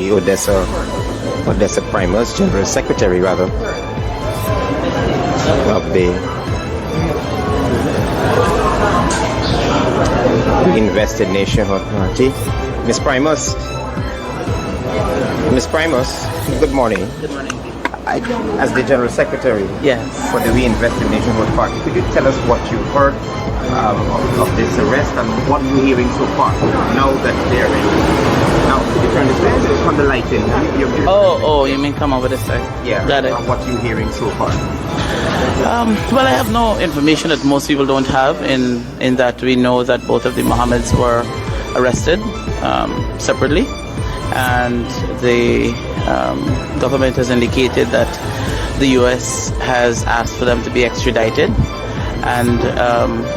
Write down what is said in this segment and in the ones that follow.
the Odessa Primers, General Secretary rather, of the Invested Nationhood Party. Miss Primus, good morning. Good morning. As the General Secretary Yes. for the Invested Nationhood Party, could you tell us what you heard of this arrest and what you're hearing so far? Now that they're in. Now, could you turn this way? On the lighting. Oh, you mean come over this side? Yeah. Got it. And what you're hearing so far? Well, I have no information that most people don't have in that we know that both of the Mohammeds were arrested separately, and the government has indicated that the U.S. has asked for them to be extradited. And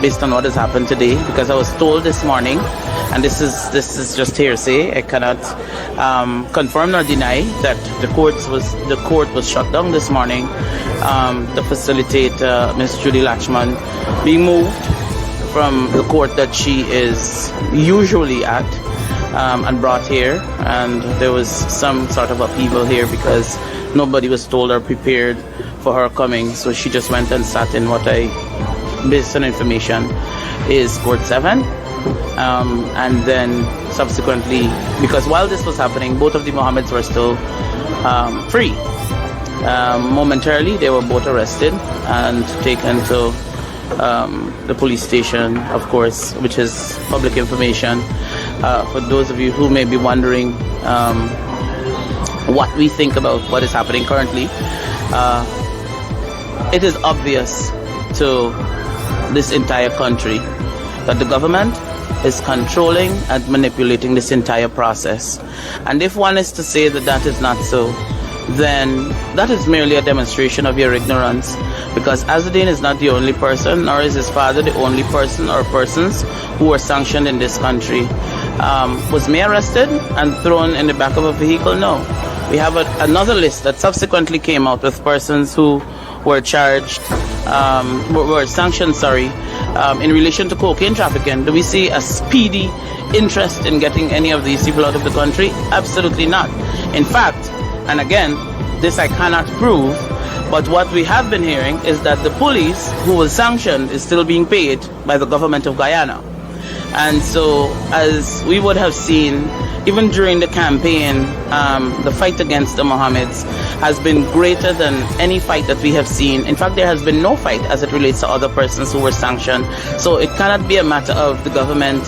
based on what has happened today, because I was told this morning, and this is just hearsay, I cannot confirm nor deny that the court was shut down this morning to facilitate Ms. Judy Latchman being moved from the court that she is usually at and brought here. And there was some sort of upheaval here because nobody was told or prepared for her coming, so she just went and sat in what I, based on information, is Court 7. And then subsequently, because while this was happening, both of the Mohammeds were still free. Momentarily, they were both arrested and taken to the police station, of course, which is public information. For those of you who may be wondering what we think about what is happening currently, it is obvious to this entire country that the government is controlling and manipulating this entire process. And if one is to say that that is not so, then that is merely a demonstration of your ignorance, because Azruddin is not the only person, nor is his father the only person or persons who were sanctioned in this country. Was May arrested and thrown in the back of a vehicle? No. We have another list that subsequently came out with persons who were charged, were sanctioned, in relation to cocaine trafficking. Do we see a speedy interest in getting any of these people out of the country? Absolutely not. In fact, and again, this I cannot prove, but what we have been hearing is that the police who was sanctioned is still being paid by the government of Guyana. And so, as we would have seen, even during the campaign, the fight against the Mohammeds has been greater than any fight that we have seen. In fact, there has been no fight as it relates to other persons who were sanctioned. So it cannot be a matter of the government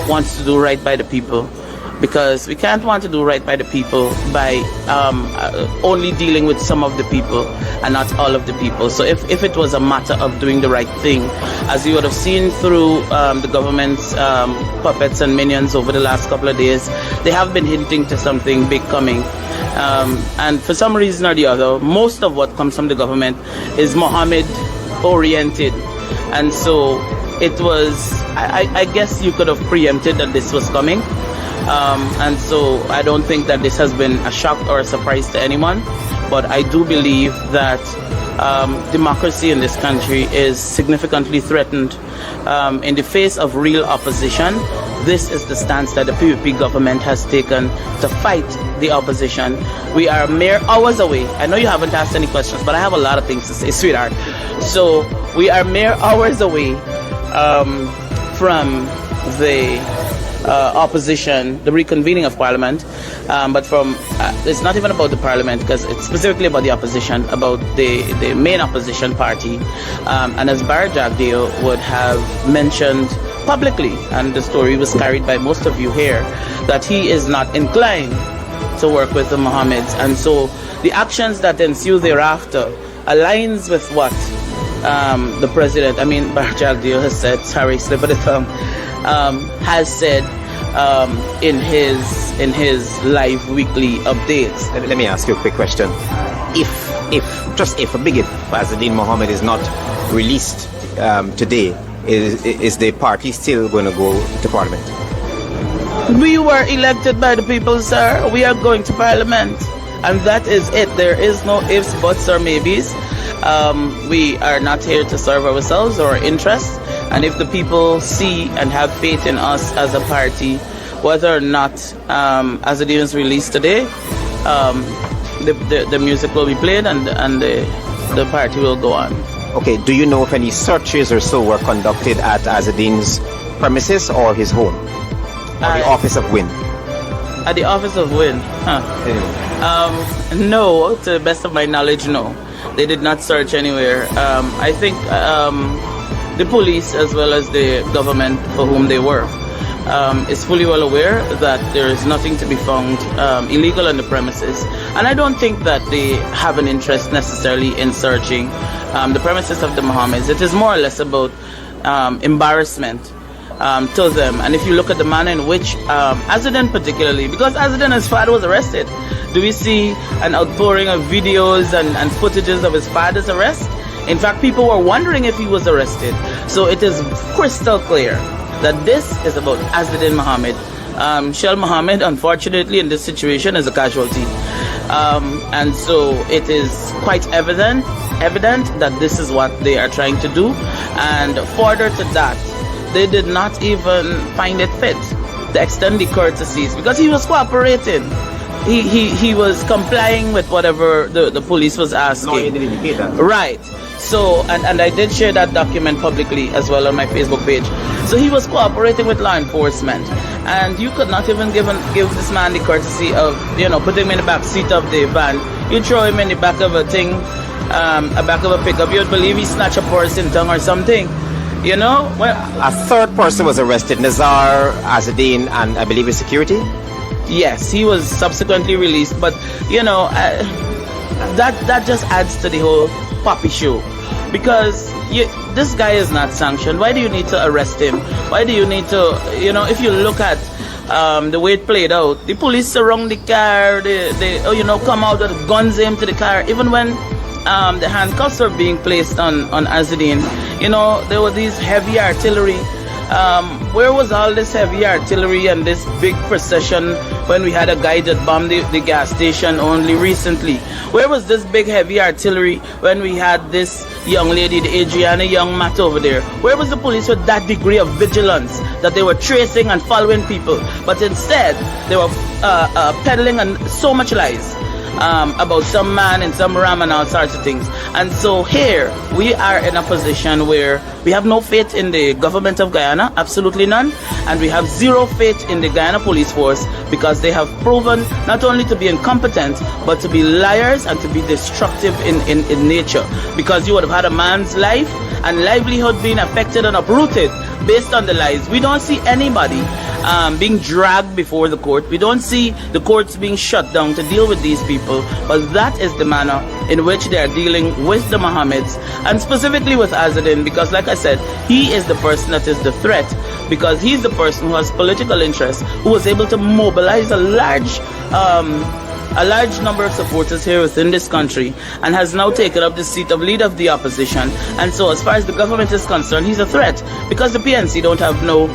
wants to do right by the people, because we can't want to do right by the people by only dealing with some of the people and not all of the people. So if it was a matter of doing the right thing, as you would have seen through the government's puppets and minions over the last couple of days, they have been hinting to something big coming. And for some reason or the other, most of what comes from the government is Mohammed oriented. And so it was, I guess you could have preempted that this was coming. And so I don't think that this has been a shock or a surprise to anyone, but I do believe that democracy in this country is significantly threatened in the face of real opposition. This is the stance that the PPP government has taken to fight the opposition. We are mere hours away. I know you haven't asked any questions, but I have a lot of things to say, sweetheart. So we are mere hours away from the opposition, the reconvening of parliament, but from it's not even about the parliament, because it's specifically about the opposition, about the main opposition party. And as Jagdeo would have mentioned publicly, and the story was carried by most of you here, that he is not inclined to work with the Mohammeds. And so the actions that ensue thereafter aligns with what the president, Jagdeo has said, sorry, slip of the tongue, has said in his live weekly updates. Let me ask you a quick question. If Azruddin Mohamed is not released today, is the party still going to go to parliament? We were elected by the people, sir. We are going to parliament, and that is it. There is no ifs, buts, or maybes. We are not here to serve ourselves or our interests. And if the people see and have faith in us as a party, whether or not Azruddin is released today, the music will be played and the party will go on. Okay, do you know if any searches or so were conducted at Azruddin's premises or his home? Or the office of WIN? At the office of WIN? No, to the best of my knowledge, no. They did not search anywhere. I think the police, as well as the government for whom they work, is fully well aware that there is nothing to be found illegal on the premises. And I don't think that they have an interest necessarily in searching the premises of the Mohammeds. It is more or less about embarrassment to them. And if you look at the manner in which Azruddin particularly, because Azruddin, his father was arrested, do we see an outpouring of videos and footages of his father's arrest? In fact, people were wondering if he was arrested. So it is crystal clear that this is about Azruddin Mohamed. Shell Mohamed, unfortunately, in this situation is a casualty. And so it is quite evident that this is what they are trying to do. And further to that, they did not even find it fit to extend the courtesies because he was cooperating. He was complying with whatever the police was asking. No, he didn't indicate that. Right. So, and I did share that document publicly as well on my Facebook page. So he was cooperating with law enforcement. And you could not even give this man the courtesy of, putting him in the back seat of the van. You throw him in the back of a thing, back of a pickup, you'd believe he snatched a person tongue or something. Well, a third person was arrested, Nazar, Azruddin, and I believe his security? Yes, he was subsequently released, but that just adds to the whole poppy show, because this guy is not sanctioned. Why do you need to arrest him? Why do you need to, if you look at the way it played out, the police surround the car, they come out with guns aimed to the car. Even when the handcuffs were being placed on Azruddin, there were these heavy artillery. Where was all this heavy artillery and this big procession when we had a guy that bombed the gas station only recently? Where was this big heavy artillery when we had this young lady, the Adriana young Matt over there? Where was the police with that degree of vigilance that they were tracing and following people? But instead, they were peddling and so much lies about some man in some ram and all sorts of things. And so here we are in a position where we have no faith in the government of Guyana, absolutely none, and we have zero faith in the Guyana police force because they have proven not only to be incompetent but to be liars and to be destructive in nature, because you would have had a man's life and livelihood being affected and uprooted based on the lies. We don't see anybody being dragged before the court. We don't see the courts being shut down to deal with these people, but that is the manner in which they are dealing with the Mohammeds, and specifically with Azruddin, because like I said, he is the person that is the threat, because he's the person who has political interest, who was able to mobilize a large number of supporters here within this country, and has now taken up the seat of leader of the opposition. And so as far as the government is concerned, he's a threat, because the PNC don't have no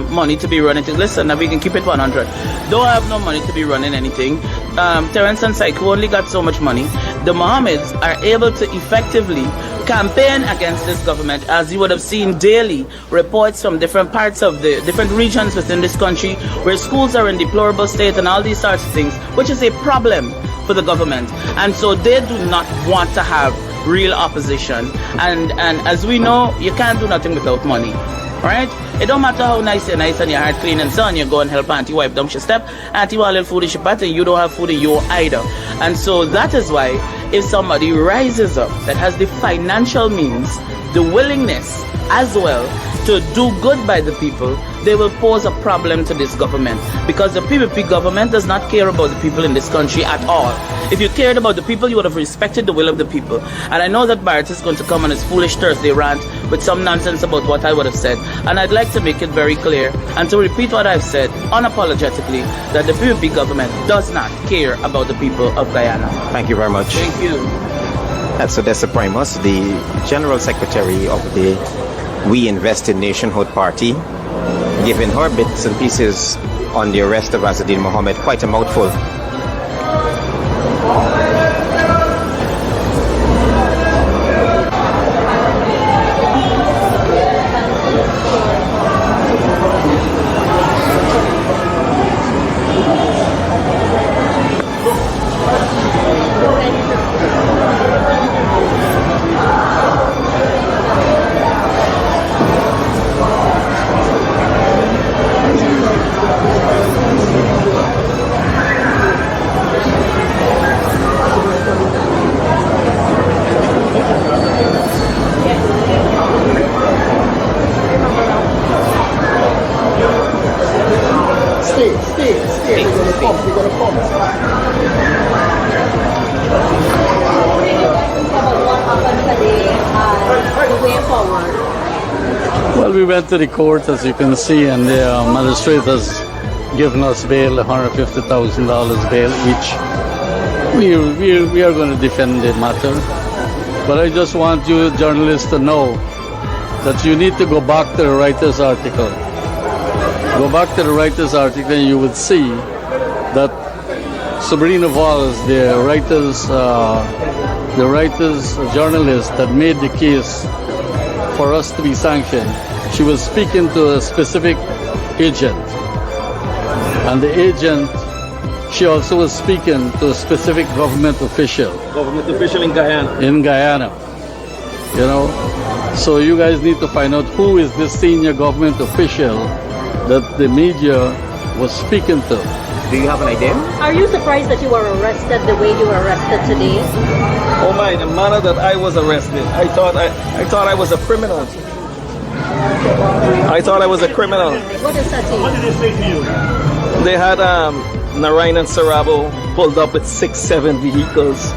money to be running things. Listen, now we can keep it 100. Don't have no money to be running anything. Terence and Saiku only got so much money. The Mohammeds are able to effectively campaign against this government, as you would have seen daily reports from different parts of the different regions within this country where schools are in deplorable state and all these sorts of things, which is a problem for the government. And so they do not want to have real opposition. And as we know, you can't do nothing without money, right? It don't matter how nice you're nice and your heart clean and so on, you go and help auntie wipe down your step, auntie want a little food in your pot and you don't have food in your either. And so that is why if somebody rises up that has the financial means, the willingness as well to do good by the people, they will pose a problem to this government, because the PPP government does not care about the people in this country at all. If you cared about the people, you would have respected the will of the people. And I know that Barrett is going to come on his foolish Thursday rant with some nonsense about what I would have said, and I'd like to make it very clear and to repeat what I've said unapologetically, that the PPP government does not care about the people of Guyana. Thank you very much. Thank you. That's Odessa Primus, the General Secretary of the We Invest in Nationhood Party, giving her bits and pieces on the arrest of Azruddin Mohamed. Quite a mouthful. going to come? The way forward. Well, we went to the court, as you can see, and the magistrate has given us bail, $150,000 bail each. We are going to defend the matter. But I just want you journalists to know that you need to go back to the writer's article. Go back to the writer's article and you would see that Sabrina Valls, the writer's journalist that made the case for us to be sanctioned, she was speaking to a specific agent. And the agent, she also was speaking to a specific government official. Government official in Guyana. In Guyana. You know, so you guys need to find out who is this senior government official that the media was speaking to. Do you have an idea? Are you surprised that you were arrested the way you were arrested today? Oh my, the manner that I was arrested. I thought I was a criminal. I thought I was a criminal. What does that mean? What did they say to you? They had Narayan and Sarabo pulled up with 6-7 vehicles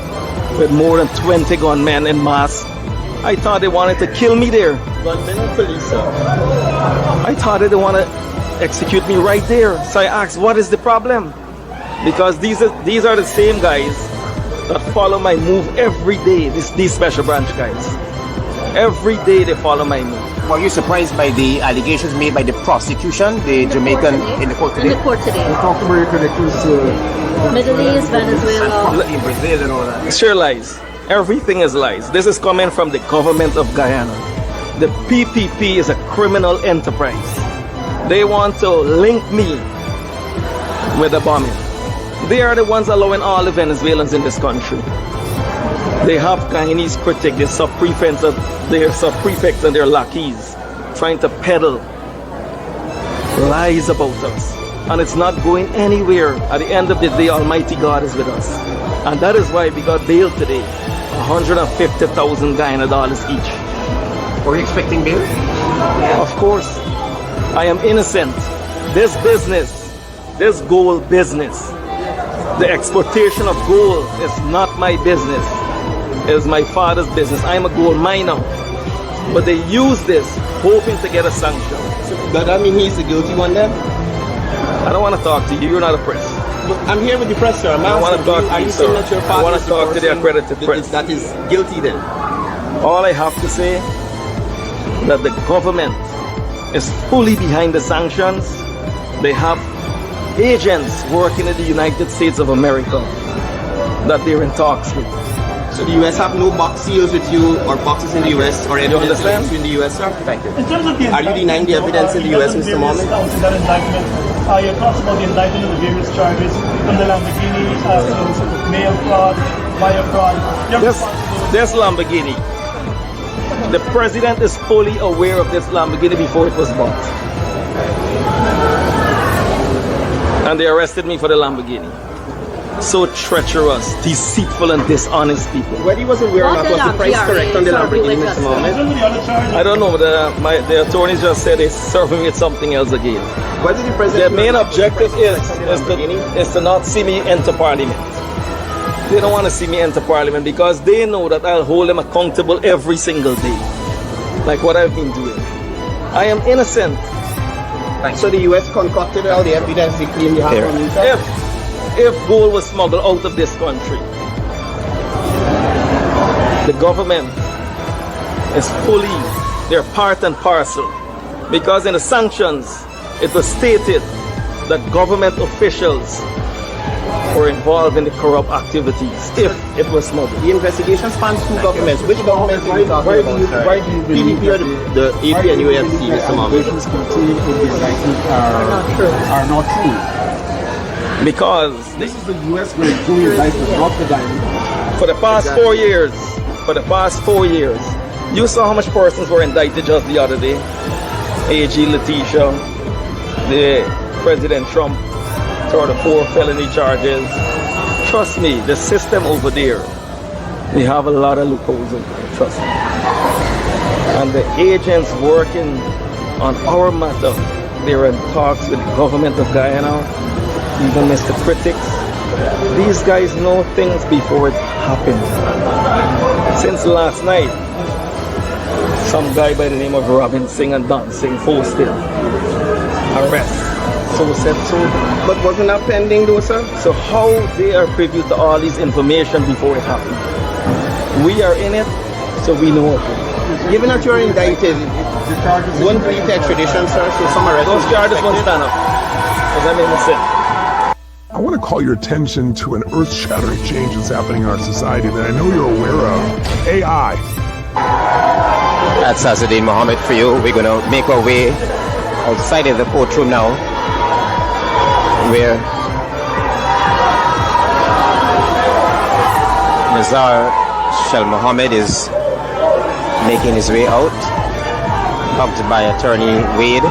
with more than 20 gunmen en masse. I thought they wanted to kill me there. Gunmen or police, sir? I thought they want to execute me right there. So I asked, what is the problem? Because these are the same guys that follow my move every day. These special branch guys. Every day they follow my move. Were you surprised by the allegations made by the prosecution, the Jamaican, in the court today? In the court today. Talk about your connections to Middle East, Venezuela. In Brazil and all that. Sure lies. Everything is lies. This is coming from the government of Guyana. The PPP is a criminal enterprise. They want to link me with the bombing. They are the ones allowing all the Venezuelans in this country. They have Guyanese critics, their sub-prefects and their lackeys trying to peddle lies about us. And it's not going anywhere. At the end of the day, Almighty God is with us. And that is why we got bail today. $150,000 Guyana dollars each. Were you expecting bail? Of course. I am innocent. This business, this gold business, the exportation of gold is not my business. It is my father's business. I am a gold miner. But they use this hoping to get a sanction. So does that mean he's the guilty one then? I don't want to talk to you. You're not a press. But I'm here with the press, sir. I'm I want to asking talk you, to are you, you sir. saying that your I father want is to the talk to the person accredited press. that is guilty then? All I have to say that the government is fully behind the sanctions. They have agents working in the United States of America that they're in talks with. So the US have no box seals with you or boxes in the US or evidence understand? against you in the US, sir? Thank you. Are you denying the evidence in the US, Mr. Mohamed? That indictment, your thoughts about the indictment of the various charges from the Lamborghini, mail fraud, wire fraud. This Lamborghini, the president is fully aware of this Lamborghini before it was bought. And they arrested me for the Lamborghini. So treacherous, deceitful, and dishonest people. Whether he was aware or not, was the price correct on the Lamborghini, Mr. Mohamed? I don't know, the attorneys just said they're serving me with something else again. Whether the Their president main objective is to not see me enter parliament. They don't want to see me enter parliament because they know that I'll hold them accountable every single day, like what I've been doing. I am innocent. So the US concocted all the evidence they claim they have on you, sir? If gold was smuggled out of this country, the government is fully, they're part and parcel. Because in the sanctions, it was stated that government officials were involved in the corrupt activities if it was smuggled. The investigation spans two governments. Which government are you talking about, sir? PDP or the AP and UAFC, Mr. Mohamed? Are not true. Because This is the U.S. where Joe indictment, not the Guyana. for the past 4 years, you saw how much persons were indicted just the other day. AG Letitia, the President Trump, 34 felony charges. Trust me, the system over there, we have a lot of loopholes in there, trust me. And the agents working on our matter, they're in talks with the government of Guyana even Mr. Critics. These guys know things before it happens. Since last night, some guy by the name of Robin Singh and Dancing posted arrest. So said so. But wasn't that pending though, sir? So how they are privy to all this information before it happens? We are in it, so we know it. Given that you're indicted, wouldn't be the extradition, sir? So some arrest. Those charges won't stand up, because I'm innocent. I want to call your attention to an earth-shattering change that's happening in our society that I know you're aware of. AI. That's Azruddin Mohamed for you. We're going to make our way outside of the courtroom now, where Nazar Mohamed is making his way out, helped by attorney Wade.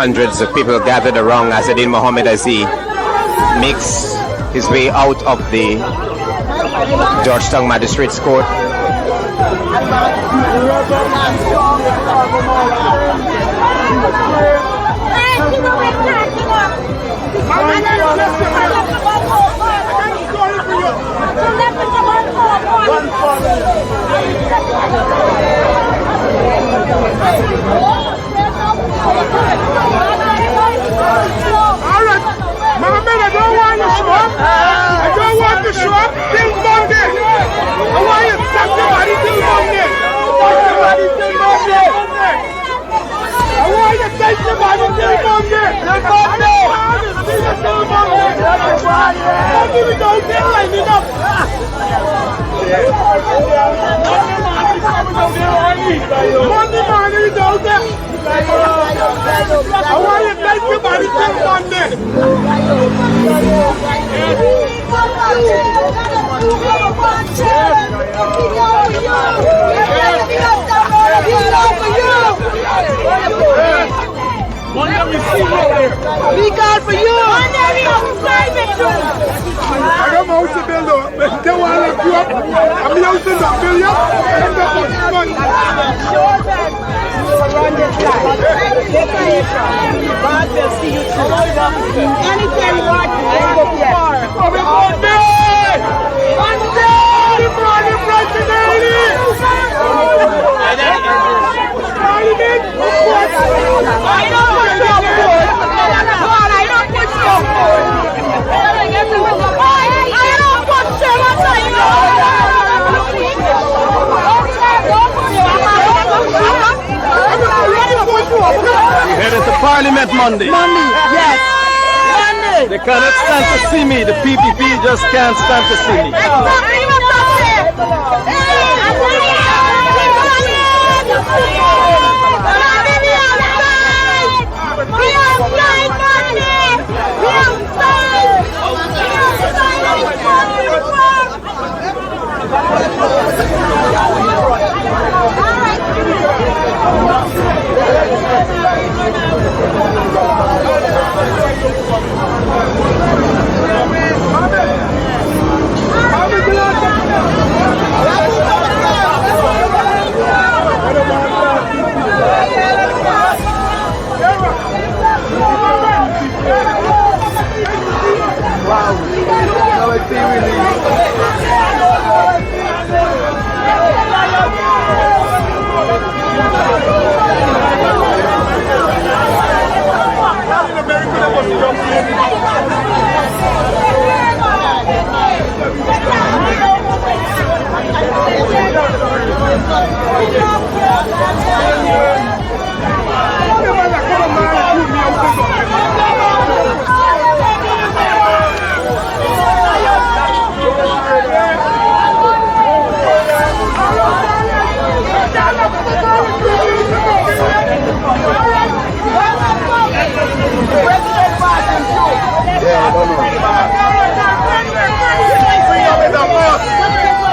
Hundreds of people gathered around Azruddin Mohamed as he makes his way out of the Georgetown Magistrates Court. Mohamed, I don't want to show up. I don't want to show up till Monday. I want you to stop somebody till Monday. Stop somebody till Monday. I want you to take somebody till Monday. Till Monday. Till Monday. Till Monday. winding up. Monday morning is out there. I want you to take your body till Monday. Be God for you. I got my house to build up. They want to lock you up. I'm the house to build you up. I'm the money. God will see you through. Anything you want to do. Monday! Monday! The morning president! I don't push your foot. I don't push your foot. I don't push your We headed to Parliament Monday. Monday, yes. Monday. They cannot stand to see me. The PPP just can't stand to see me.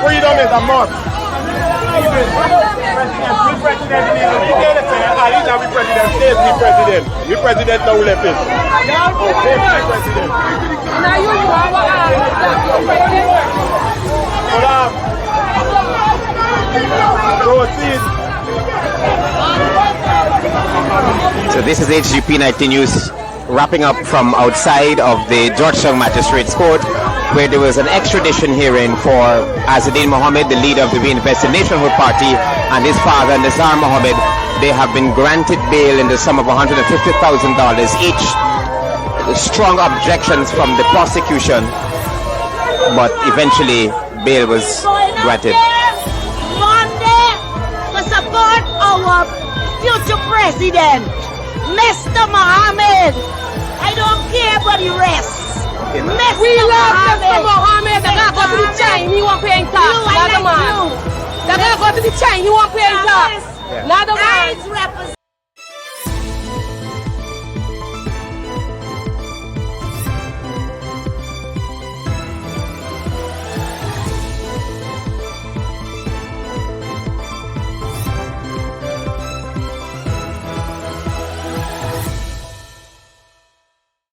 Freedom is a must. We president now left it. So this is HGP 19 News wrapping up from outside of the Georgetown Magistrates Court, where there was an extradition hearing for Azruddin Mohamed, the leader of the Reinvested Nationhood Party, and his father, Nazar Mohamed. They have been granted bail in the sum of $150,000 each. Strong objections from the prosecution, but eventually bail was granted. Monday to support our future president, Mr. Mohamed. I don't care about the rest. We love Mr. Mohamed. They're going to go to the chain. He won't pay tax. Not the man. They're going to go to the chain. He won't pay tax. Not the man.